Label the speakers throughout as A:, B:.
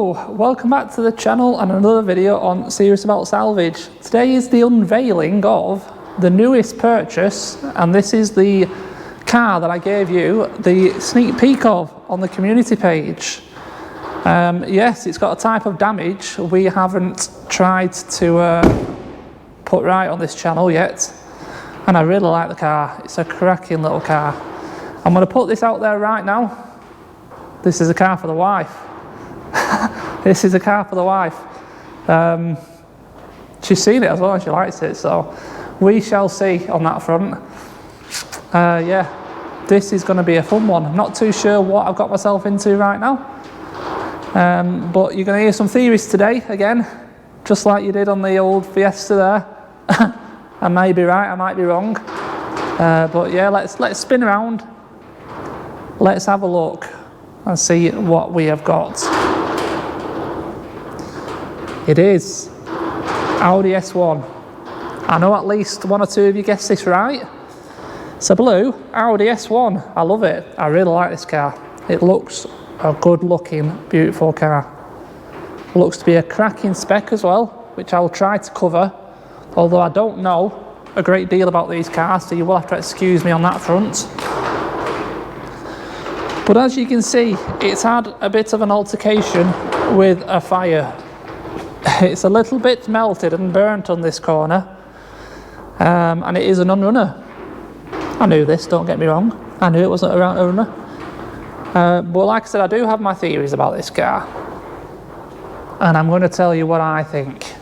A: Hello, welcome back to the channel and another video on Serious About Salvage. Today is the unveiling of the newest purchase, and this is the car that I gave you the sneak peek of on the community page. Yes, it's got a type of damage we haven't tried to put right on this channel yet, and I really like the car. It's a cracking little car. I'm going to put this out there right now. This is a car for the wife. This is a car for the wife. She's seen it as well and she likes it, so we shall see on that front. Yeah, this is going to be a fun one. I'm not too sure what I've got myself into right now, but you're going to hear some theories today again, just like you did on the old Fiesta there. I may be right, I might be wrong, but yeah, let's spin around. Let's have a look and see what we have got. It is Audi S1. I know at least one or two of you guessed this right. It's a blue Audi S1. I love it. I really like this car. It looks a good looking, beautiful car. Looks to be a cracking spec as well, which I'll try to cover, although I don't know a great deal about these cars, so you will have to excuse me on that front. But as you can see, it's had a bit of an altercation with a fire. It's a little bit melted and burnt on this corner, and it is an unrunner. I knew this, don't get me wrong. I knew it wasn't a runner. But like I said, I do have my theories about this car, and I'm going to tell you what I think.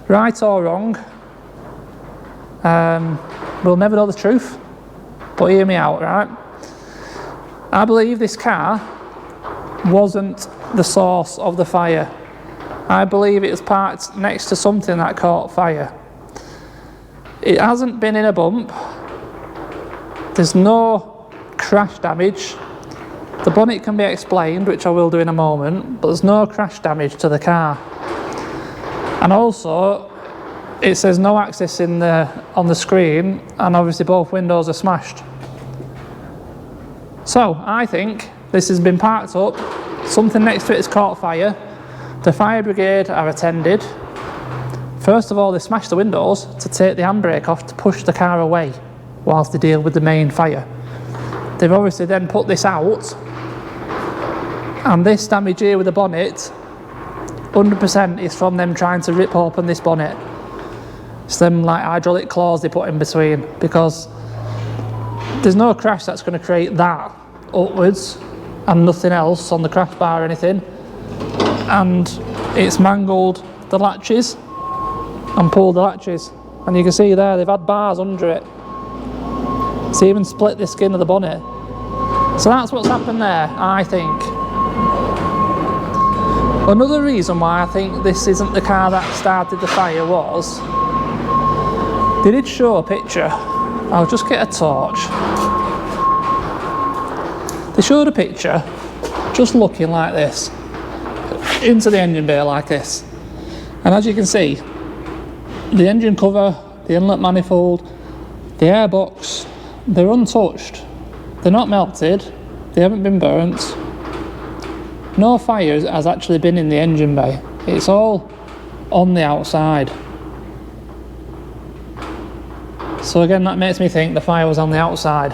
A: Right or wrong, we'll never know the truth, but hear me out, right? I believe this car wasn't the source of the fire. I believe it was parked next to something that caught fire. It hasn't been in a bump. There's no crash damage. The bonnet can be explained, which I will do in a moment, but there's no crash damage to the car. And also, it says no access on the screen, and obviously both windows are smashed. So I think this has been parked up, something next to it has caught fire, the fire brigade are attended. First of all, they smashed the windows to take the handbrake off to push the car away whilst they deal with the main fire. They've obviously then put this out, and this damage here with the bonnet, 100% is from them trying to rip open this bonnet. It's them like hydraulic claws they put in between, because there's no crash that's going to create that upwards and nothing else on the crash bar or anything, and it's mangled the latches and pulled the latches, and you can see there they've had bars under it. It's even split the skin of the bonnet. So that's what's happened there, I think. Another reason why I think this isn't the car that started the fire was they did show a picture. I'll just get a torch. They showed a picture just looking like this, into the engine bay like this, and as you can see, the engine cover, the inlet manifold, the airbox, they're untouched. They're not melted, they haven't been burnt. No fire has actually been in the engine bay. It's all on the outside. So again, that makes me think the fire was on the outside.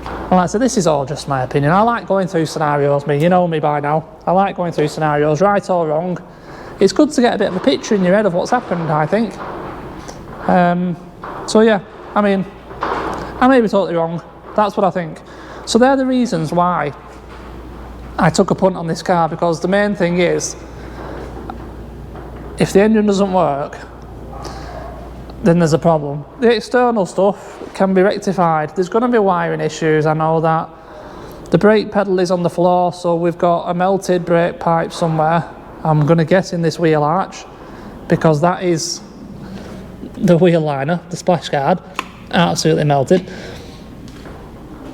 A: And like I said, this is all just my opinion. I like going through scenarios, you know me by now. I like going through scenarios, right or wrong. It's good to get a bit of a picture in your head of what's happened, I think. So yeah, I mean, I may be totally wrong. That's what I think. So they're the reasons why I took a punt on this car, because the main thing is, if the engine doesn't work, then there's a problem. The external stuff can be rectified. There's going to be wiring issues, I know that. The brake pedal is on the floor, so we've got a melted brake pipe somewhere. I'm going to guess in this wheel arch, because that is the wheel liner, the splash guard, absolutely melted.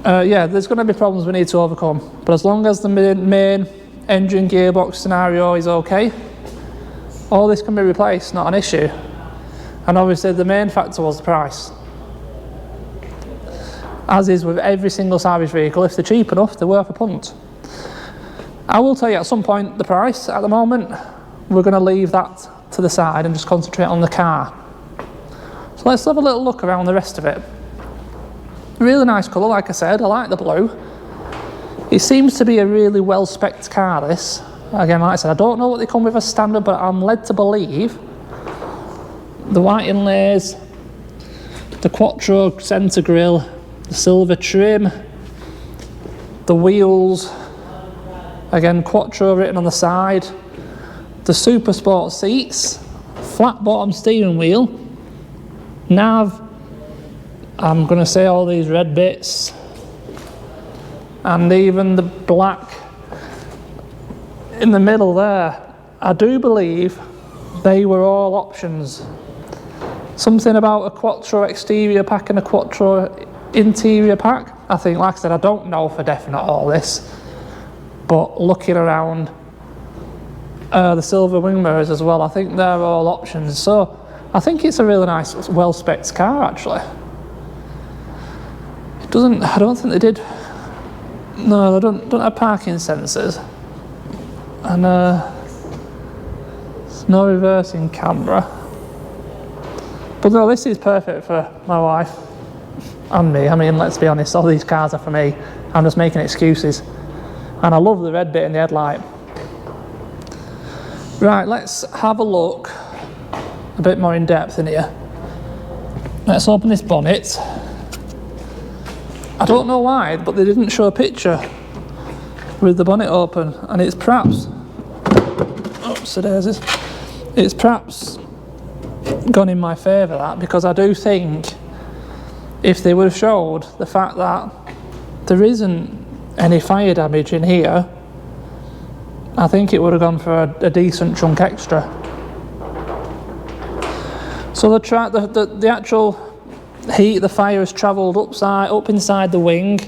A: Yeah, there's going to be problems we need to overcome, but as long as the main engine gearbox scenario is okay, all this can be replaced, not an issue. And obviously the main factor was the price. As is with every single Salvage vehicle, if they're cheap enough, they're worth a punt. I will tell you at some point the price. At the moment, we're going to leave that to the side and just concentrate on the car. So let's have a little look around the rest of it. Really nice colour, like I said. I like the blue. It seems to be a really well-spec'd car, this. Again, like I said, I don't know what they come with as standard, but I'm led to believe the white inlays, the Quattro centre grille, the silver trim, the wheels, again Quattro written on the side, the Super Sport seats, flat bottom steering wheel, nav, I'm going to say all these red bits, and even the black in the middle there. I do believe they were all options. Something about a Quattro exterior pack and a Quattro interior pack. I think, like I said, I don't know for definite all this, but looking around the silver wing mirrors as well, I think they're all options. So I think it's a really nice, well-spec'd car actually. It doesn't, I don't think they did, no, they don't have parking sensors, and there's no reversing camera. But no, this is perfect for my wife and me. I mean, let's be honest, all these cars are for me. I'm just making excuses. And I love the red bit in the headlight. Right, let's have a look a bit more in depth in here. Let's open this bonnet. I don't know why, but they didn't show a picture with the bonnet open, and it's perhaps, it's perhaps gone in my favour, that, because I do think if they would have showed the fact that there isn't any fire damage in here, I think it would have gone for a decent chunk extra. So the actual heat, the fire has travelled up inside the wing.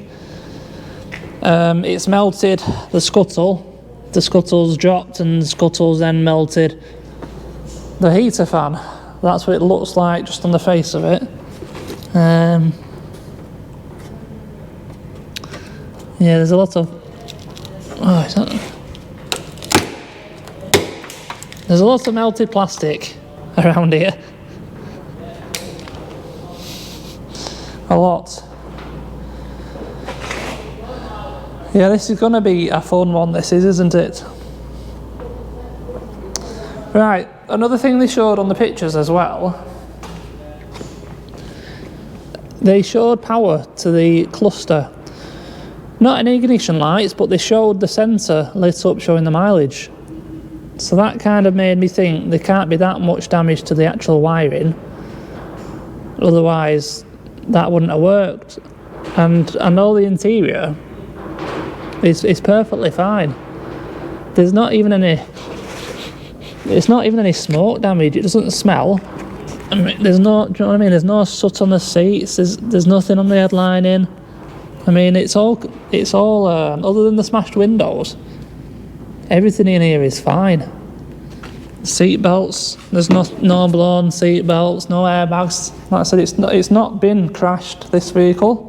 A: It's melted the scuttle. The scuttle's dropped and the scuttle's then melted the heater fan. That's what it looks like just on the face of it. Yeah, there's a lot of... Oh, is that... There's a lot of melted plastic around here. A lot. Yeah, this is going to be a fun one, this is, isn't it? Right, another thing they showed on the pictures as well, they showed power to the cluster. Not any ignition lights, but they showed the sensor lit up showing the mileage. So that kind of made me think there can't be that much damage to the actual wiring. Otherwise, that wouldn't have worked. And I know the interior is perfectly fine. There's not even any... It's not even any smoke damage. It doesn't smell. I mean, there's no... Do you know what I mean? There's no soot on the seats. There's nothing on the headlining. I mean, it's all other than the smashed windows, everything in here is fine. Seat belts, there's no blown seat belts, no airbags. Like I said, it's not been crashed, this vehicle.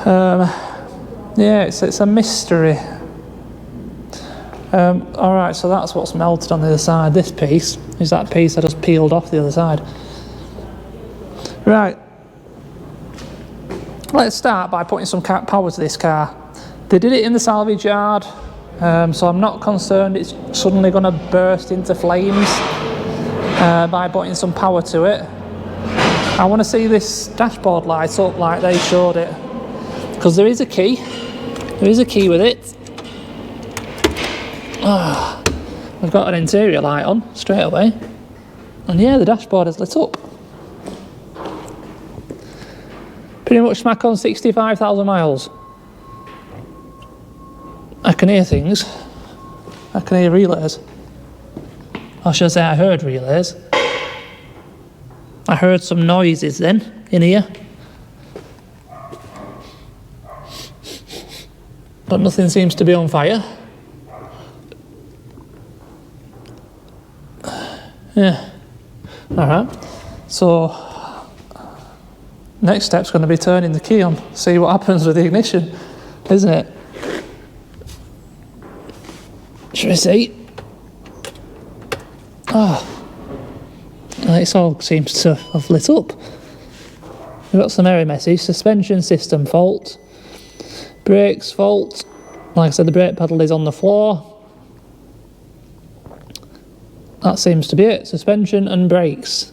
A: Yeah, it's a mystery. Alright, so that's what's melted on the other side. This piece is that piece I just peeled off the other side. Right. Let's start by putting some power to this car. They did it in the salvage yard, so I'm not concerned it's suddenly going to burst into flames by putting some power to it. I want to see this dashboard light up like they showed it, because there is a key. There is a key with it. We've got an interior light on straight away, and yeah, the dashboard is lit up. Pretty much smack on 65,000 miles. I can hear things. I can hear relays. Or should I say I heard relays. I heard some noises then, in here. But nothing seems to be on fire. Yeah. Alright. So... next step's going to be turning the key on, see what happens with the ignition, isn't it? Should we see? Oh, it all seems to have lit up. We've got some error message. Suspension system fault. Brakes fault. Like I said, the brake pedal is on the floor. That seems to be it. Suspension and brakes.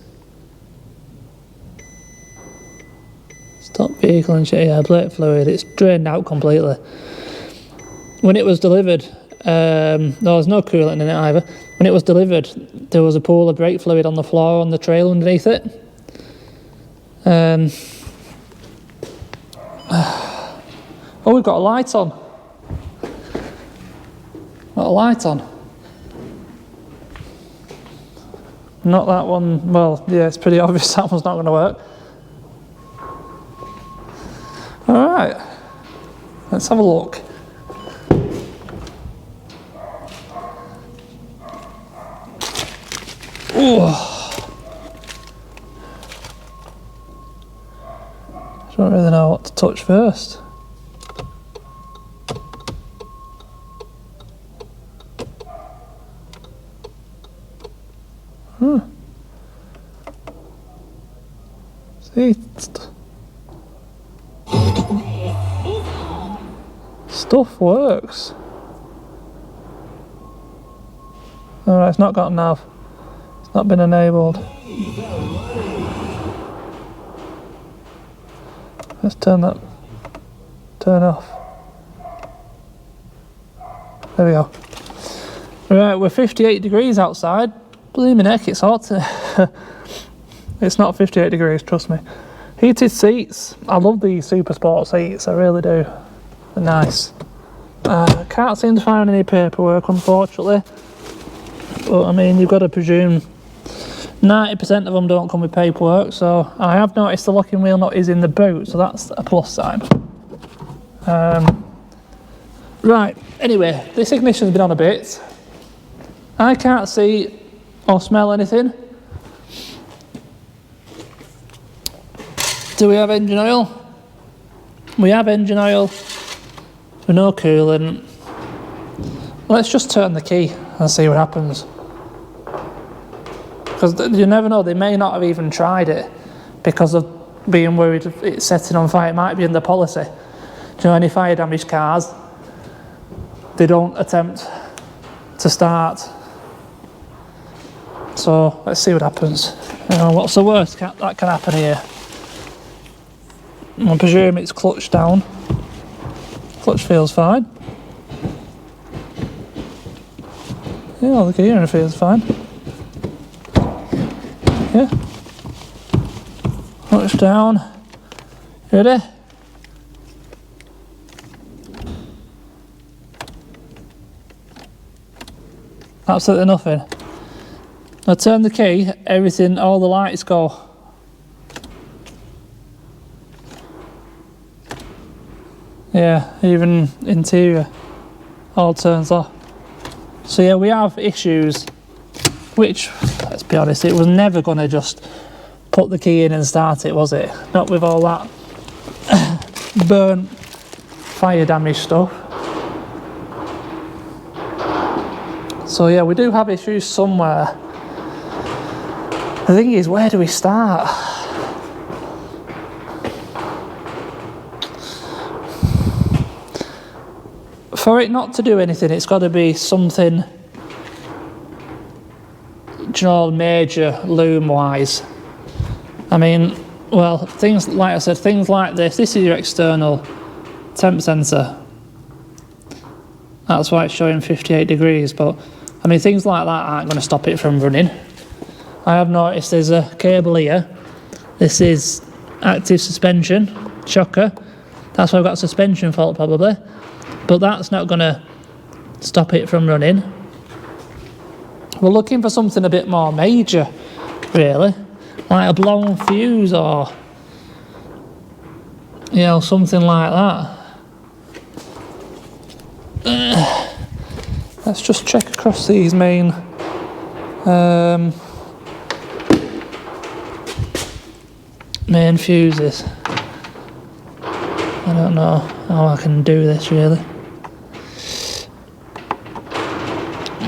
A: Stop vehicle and shit. Yeah, brake fluid. It's drained out completely. When it was delivered, there was no coolant in it either. When it was delivered, there was a pool of brake fluid on the floor on the trail underneath it. Oh, we've got a light on. Got a light on. Not that one. Well, yeah, it's pretty obvious that one's not going to work. All right, let's have a look. Oh, I don't really know what to touch first. See, stuff works. Alright, it's not got nav. It's not been enabled. Let's turn off. There we go. Right, we're 58 degrees outside. Blimey heck, it's hot. It's not 58 degrees, trust me. Heated seats. I love these Super Sport seats, I really do. They're nice. Can't seem to find any paperwork, unfortunately. But I mean, you've got to presume 90% of them don't come with paperwork, so I have noticed the locking wheel nut is in the boot, so that's a plus sign. Right, anyway, this ignition's been on a bit. I can't see or smell anything. Do we have engine oil? We have engine oil. With no coolant. Let's just turn the key and see what happens. Because you never know, they may not have even tried it because of being worried of it setting on fire. It might be in the policy. Do you know, any fire damaged cars, they don't attempt to start. So let's see what happens. You know, what's the worst that can happen here? I presume it's clutch down. Clutch feels fine. Yeah, the gearing feels fine. Yeah. Clutch down. Ready? Absolutely nothing. I turn the key, everything, all the lights go. Yeah, even interior all turns off. So yeah, we have issues, which, let's be honest, it was never going to just put the key in and start it, was it? Not with all that burnt, fire damage stuff. So yeah, we do have issues somewhere. The thing is, where do we start? For it not to do anything, it's got to be something, you know, major loom-wise. I mean, well, things like I said, things like this is your external temp sensor. That's why it's showing 58 degrees, but I mean, things like that aren't going to stop it from running. I have noticed there's a cable here. This is active suspension, shocker. That's why I've got a suspension fault probably. But that's not going to stop it from running. We're looking for something a bit more major, really. Like a blown fuse or, you know, something like that. Let's just check across these main fuses. I don't know how I can do this really.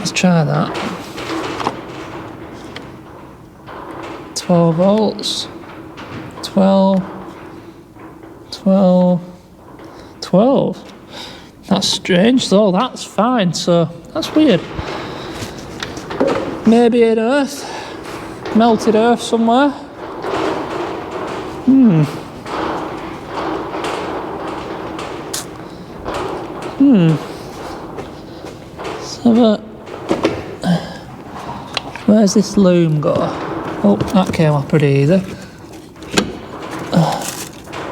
A: Let's try that. 12 volts. 12. 12. 12. That's strange, though. That's fine, so that's weird. Maybe in earth. Melted earth somewhere. So, where's this loom go? Oh, that came off pretty easy.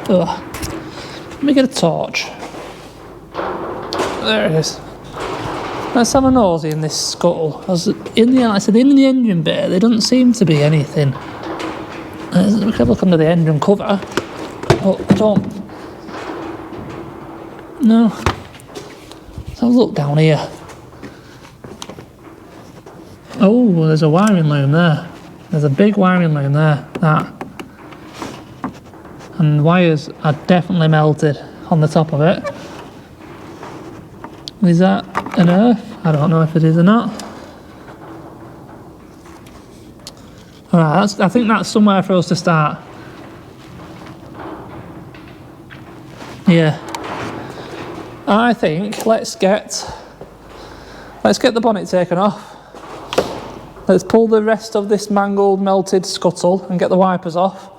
A: Let me get a torch. There it is. Let's have a nosy in this scuttle. As in the, like I said, in the engine bay, there doesn't seem to be anything. We can look under the engine cover. Oh, I don't. No. Let's have a look down here. Oh, there's a wiring loom there. There's a big wiring loom there. That. And the wires are definitely melted on the top of it. Is that an earth? I don't know if it is or not. Alright, I think that's somewhere for us to start. Yeah. I think let's get the bonnet taken off. Let's pull the rest of this mangled, melted scuttle and get the wipers off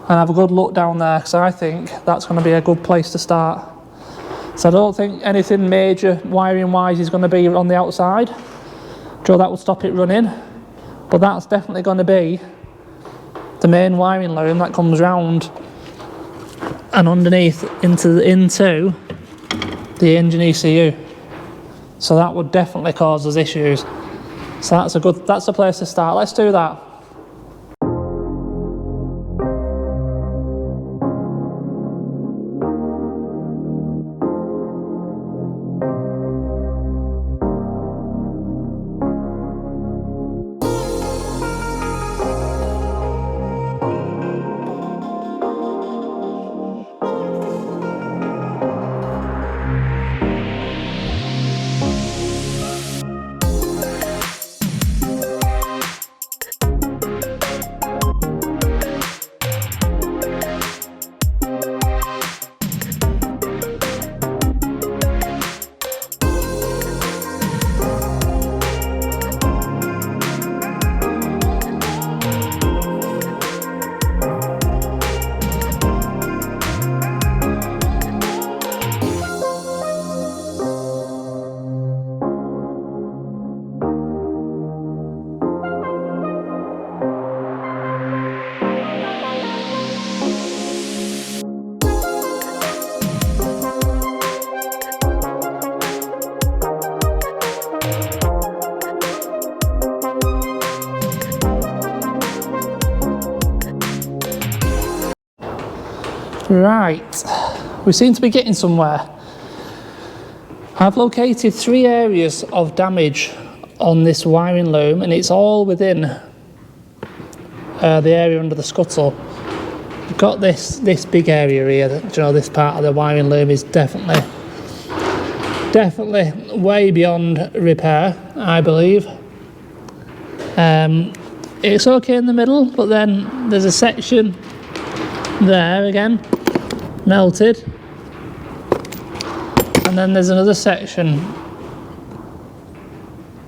A: and have a good look down there, because I think that's going to be a good place to start. So I don't think anything major wiring wise is going to be on the outside. Joe, that will stop it running. But that's definitely going to be the main wiring loom that comes round and underneath into the engine ECU. So that would definitely cause us issues. So that's a place to start. Let's do that. Right, we seem to be getting somewhere. I've located 3 areas of damage on this wiring loom, and it's all within the area under the scuttle. We've got this big area here. You know, this part of the wiring loom is definitely way beyond repair, I believe. It's okay in the middle, but then there's a section there again, melted, and then there's another section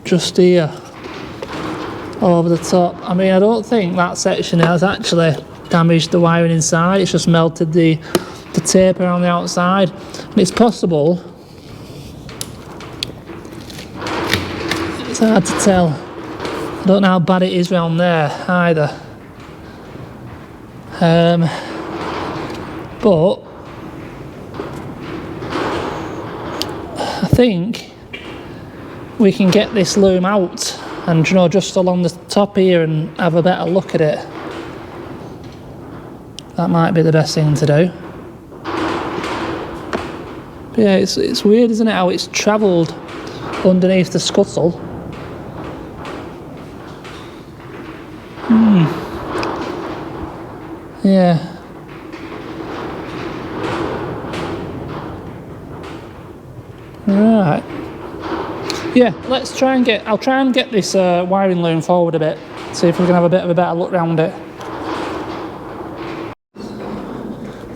A: just here over the top. I mean, I don't think that section has actually damaged the wiring inside, it's just melted the tape around the outside. And it's possible, it's hard to tell, I don't know how bad it is around there either. But I think we can get this loom out and, you know, just along the top here and have a better look at it. That might be the best thing to do. But yeah, it's weird, isn't it, how it's travelled underneath the scuttle. Yeah. Right. Yeah, let's try and get, I'll try and get this wiring loom forward a bit, see if we can have a bit of a better look around it.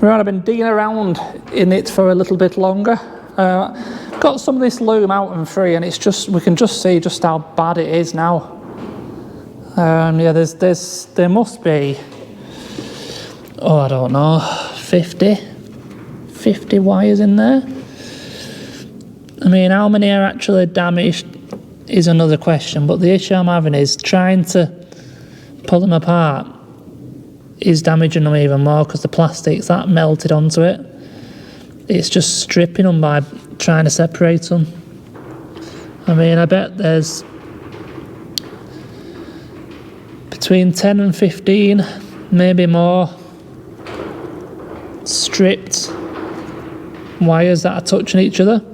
A: Right, I've been digging around in it for a little bit longer. Got some of this loom out and free, and it's just, we can just see just how bad it is now. Yeah, there must be, oh, I don't know, 50 wires in there. I mean, how many are actually damaged is another question, but the issue I'm having is trying to pull them apart is damaging them even more because the plastic's that melted onto it. It's just stripping them by trying to separate them. I mean, I bet there's between 10 and 15, maybe more, stripped wires that are touching each other.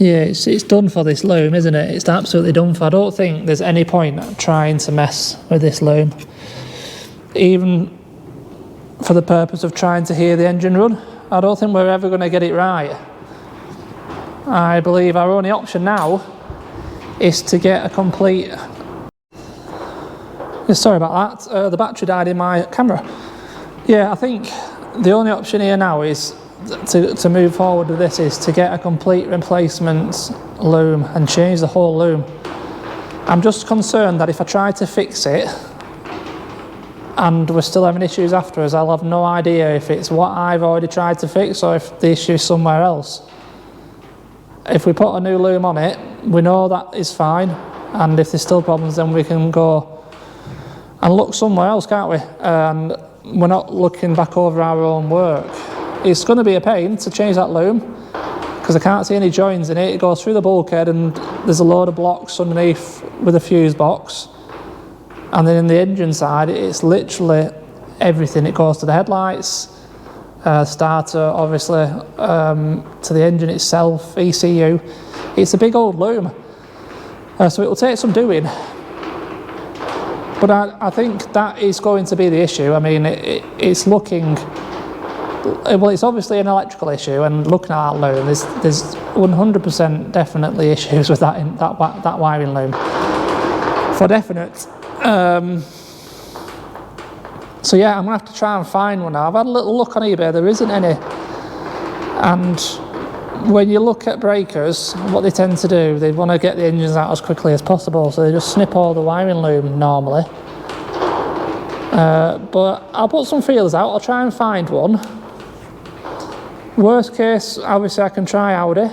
A: Yeah, it's done for this loom, isn't it? It's absolutely done for. I don't think there's any point trying to mess with this loom, even for the purpose of trying to hear the engine run. I don't think we're ever going to get it right. I believe our only option now is to get a complete... Yeah, sorry about that, the battery died in my camera. Yeah, I think the only option here now is to move forward with this is to get a complete replacement loom and change the whole loom. I'm just concerned that if I try to fix it and we're still having issues afterwards, I'll have no idea if it's what I've already tried to fix or if the issue is somewhere else. If we put a new loom on it, we know that is fine, and if there's still problems then we can go and look somewhere else, can't we? And we're not looking back over our own work. It's going to be a pain to change that loom because I can't see any joins in it. It goes through the bulkhead and there's a load of blocks underneath with a fuse box. And then in the engine side, it's literally everything. It goes to the headlights, starter, obviously, to the engine itself, ECU. It's a big old loom. So it will take some doing. But I think that is going to be the issue. I mean, it's looking... Well, it's obviously an electrical issue, and looking at that loom, there's 100% definitely issues with that wiring loom, for definite. So yeah, I'm gonna have to try and find one now. I've had a little look on eBay, there isn't any. And when you look at breakers, what they tend to do, they want to get the engines out as quickly as possible, so they just snip all the wiring loom normally. But I'll put some feelers out, I'll try and find one. Worst case, obviously I can try Audi.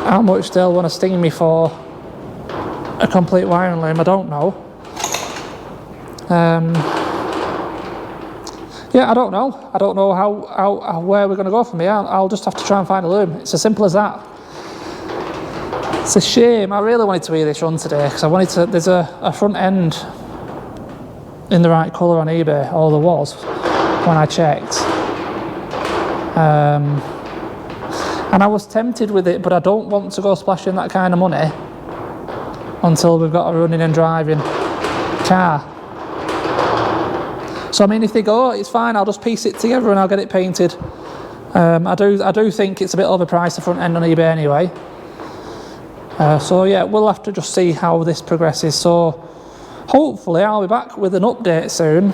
A: How much they'll want to sting me for a complete wiring loom, I don't know. Yeah, I don't know. I don't know how where we're going to go from here. I'll just have to try and find a loom. It's as simple as that. It's a shame. I really wanted to hear this run today because I wanted to. There's a front end in the right colour on eBay, or there was when I checked. And I was tempted with it, but I don't want to go splashing that kind of money until we've got a running and driving car. So I mean, if they go, it's fine, I'll just piece it together and I'll get it painted. I do think it's a bit overpriced, the front end on eBay anyway. So yeah, we'll have to just see how this progresses. So hopefully I'll be back with an update soon,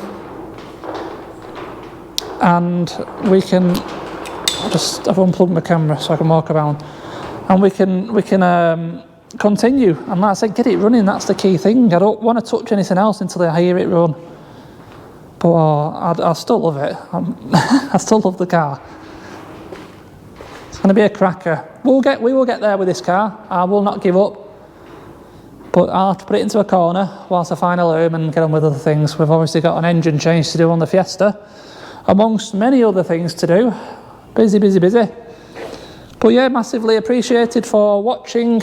A: and we can I've unplugged my camera so I can walk around, and we can continue. And like I said, get it running. That's the key thing. I don't want to touch anything else until I hear it run. But I still love it. I still love the car. It's going to be a cracker. We will get there with this car. I will not give up. But I'll have to put it into a corner whilst I find a loom and get on with other things. We've obviously got an engine change to do on the Fiesta, amongst many other things to do. Busy, busy, busy. But yeah, massively appreciated for watching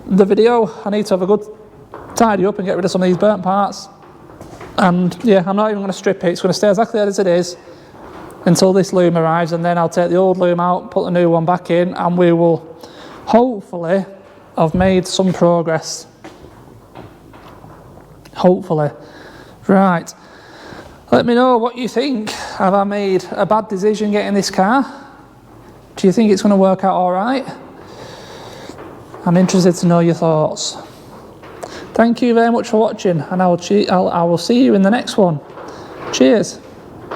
A: the video. I need to have a good tidy up and get rid of some of these burnt parts. And yeah, I'm not even going to strip it. It's going to stay exactly as it is until this loom arrives, and then I'll take the old loom out, put the new one back in, and we will hopefully have made some progress. Hopefully. Right. Let me know what you think. Have I made a bad decision getting this car? Do you think it's going to work out all right? I'm interested to know your thoughts. Thank you very much for watching, and I will see you in the next one. Cheers.